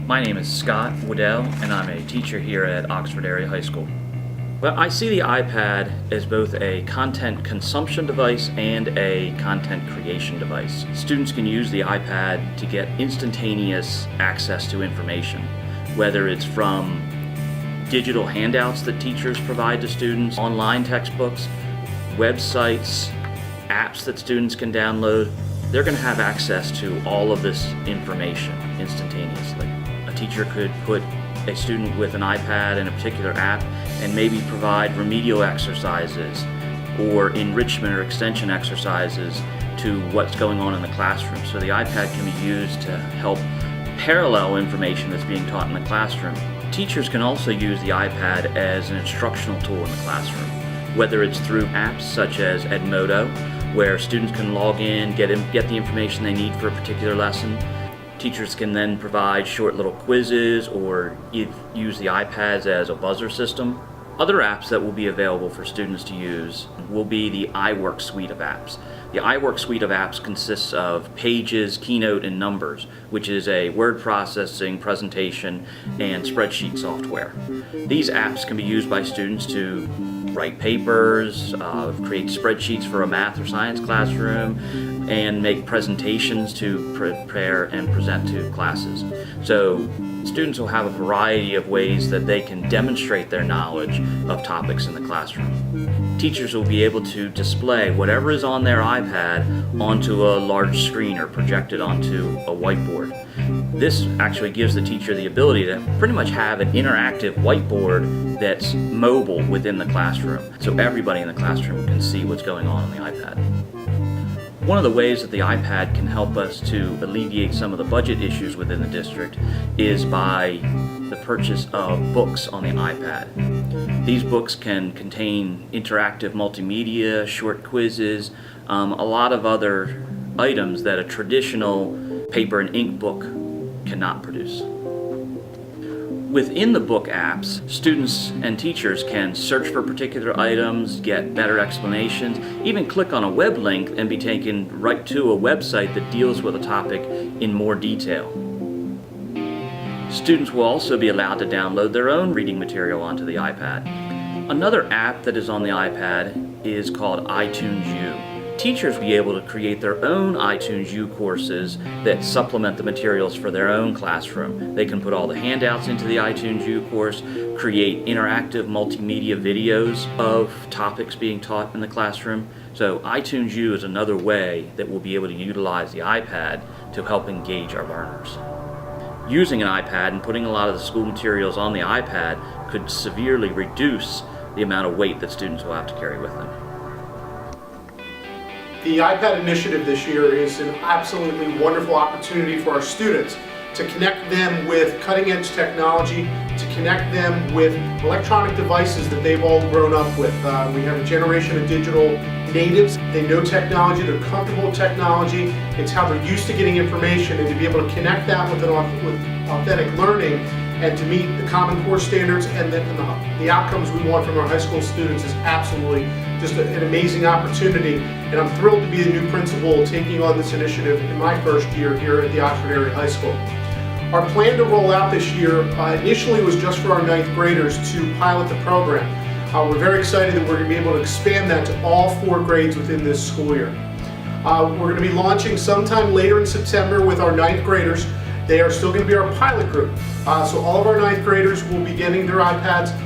My name is Scott Waddell, and I'm a teacher here at Oxford Area High School. Well, I see the iPad as both a content consumption device and a content creation device. Students can use the iPad to get instantaneous access to information, whether it's from digital handouts that teachers provide to students, online textbooks, websites, apps that students can download. They're going to have access to all of this information instantaneously. A teacher could put a student with an iPad in a particular app and maybe provide remedial exercises or enrichment or extension exercises to what's going on in the classroom. So the iPad can be used to help parallel information that's being taught in the classroom. Teachers can also use the iPad as an instructional tool in the classroom, whether it's through apps such as Edmodo, where students can log in, get the information they need for a particular lesson. Teachers can then provide short little quizzes or use the iPads as a buzzer system. Other apps that will be available for students to use will be the iWork suite of apps. The iWork suite of apps consists of Pages, Keynote, and Numbers, which is a word processing, presentation, and spreadsheet software. These apps can be used by students to write papers, create spreadsheets for a math or science classroom, and make presentations to prepare and present to classes. So students will have a variety of ways that they can demonstrate their knowledge of topics in the classroom. Teachers will be able to display whatever is on their iPad onto a large screen or projected onto a whiteboard. This actually gives the teacher the ability to pretty much have an interactive whiteboard that's mobile within the classroom, so everybody in the classroom can see what's going on the iPad. One of the ways that the iPad can help us to alleviate some of the budget issues within the district is by the purchase of books on the iPad. These books can contain interactive multimedia, short quizzes, a lot of other items that a traditional paper and ink book cannot produce. Within the book apps, students and teachers can search for particular items, get better explanations, even click on a web link and be taken right to a website that deals with a topic in more detail. Students will also be allowed to download their own reading material onto the iPad. Another app that is on the iPad is called iTunes U. Teachers will be able to create their own iTunes U courses that supplement the materials for their own classroom. They can put all the handouts into the iTunes U course, create interactive multimedia videos of topics being taught in the classroom. So iTunes U is another way that we'll be able to utilize the iPad to help engage our learners. Using an iPad and putting a lot of the school materials on the iPad could severely reduce the amount of weight that students will have to carry with them. The iPad initiative this year is an absolutely wonderful opportunity for our students to connect them with cutting-edge technology, to connect them with electronic devices that they've all grown up with. We have a generation of digital natives. They know technology, they're comfortable with technology. It's how they're used to getting information, and to be able to connect that with authentic learning and to meet the Common Core standards and the outcomes we want from our high school students is absolutely just an amazing opportunity. And I'm thrilled to be the new principal taking on this initiative in my first year here at the Oxford Area High School. Our plan to roll out this year initially was just for our 9th graders to pilot the program. We're very excited that we're going to be able to expand that to all 4 grades within this school year. We're going to be launching sometime later in September with our 9th graders. They are still going to be our pilot group. So all of our 9th graders will be getting their iPads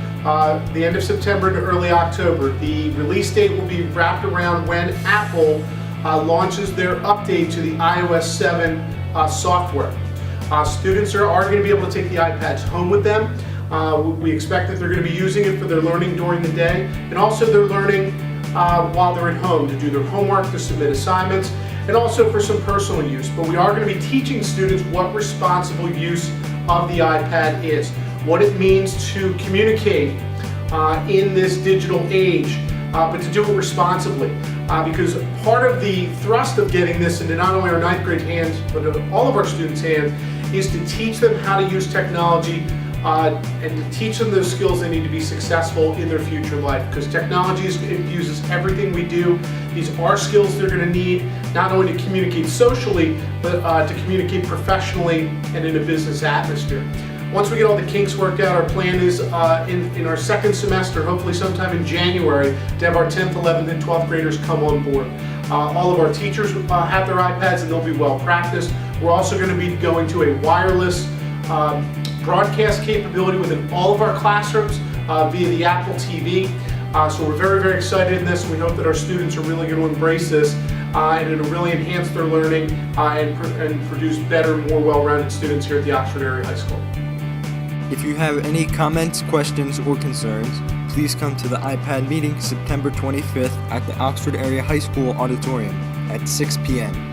the end of September to early October. The release date will be wrapped around when Apple launches their update to the iOS 7 software. Students are going to be able to take the iPads home with them. We expect that they're going to be using it for their learning during the day, and also their learning while they're at home to do their homework, to submit assignments, and also for some personal use. But we are going to be teaching students what responsible use of the iPad is, what it means to communicate in this digital age, but to do it responsibly. Because part of the thrust of getting this into not only our 9th grade hands, but all of our students' hands, is to teach them how to use technology and to teach them those skills they need to be successful in their future life. Because technology infuses everything we do. These are skills they're going to need not only to communicate socially, but to communicate professionally and in a business atmosphere. Once we get all the kinks worked out, our plan is in our second semester, hopefully sometime in January, to have our 10th, 11th, and 12th graders come on board. All of our teachers have their iPads and they'll be well practiced. We're also going to be going to a wireless broadcast capability within all of our classrooms via the Apple TV. So we're very, very excited in this. We hope that our students are really going to embrace this and it'll really enhance their learning and produce better, more well-rounded students here at the Oxford Area High School. If you have any comments, questions, or concerns, please come to the iPad meeting September 25th at the Oxford Area High School Auditorium at 6 p.m.